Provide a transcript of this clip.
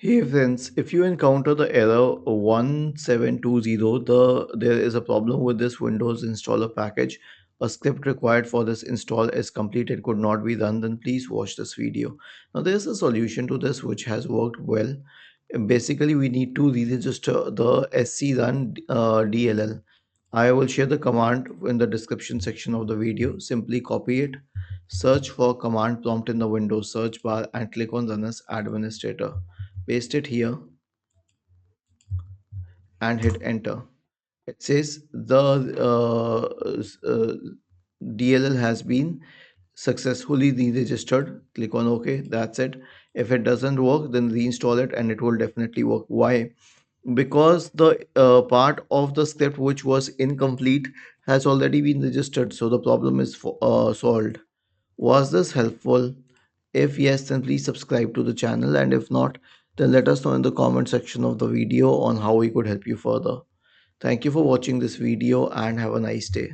Hey friends, if you encounter the error 1720, there is a problem with this Windows installer package. A script required for this install is complete and could not be run, then please watch this video. Now there is a solution to this which has worked well. Basically, we need to re-register the scrun DLL. I will share the command in the description section of the video. Simply copy it, search for command prompt in the Windows search bar and click on Run as Administrator. Paste it here and hit enter. It says the DLL has been successfully re-registered. Click on OK. That's it. If it doesn't work, then reinstall it and it will definitely work. Why? Because the part of the script which was incomplete has already been registered, so the problem is solved. Was this helpful? If yes, then please subscribe to the channel, and if not, then let us know in the comment section of the video on how we could help you further. Thank you for watching this video and have a nice day.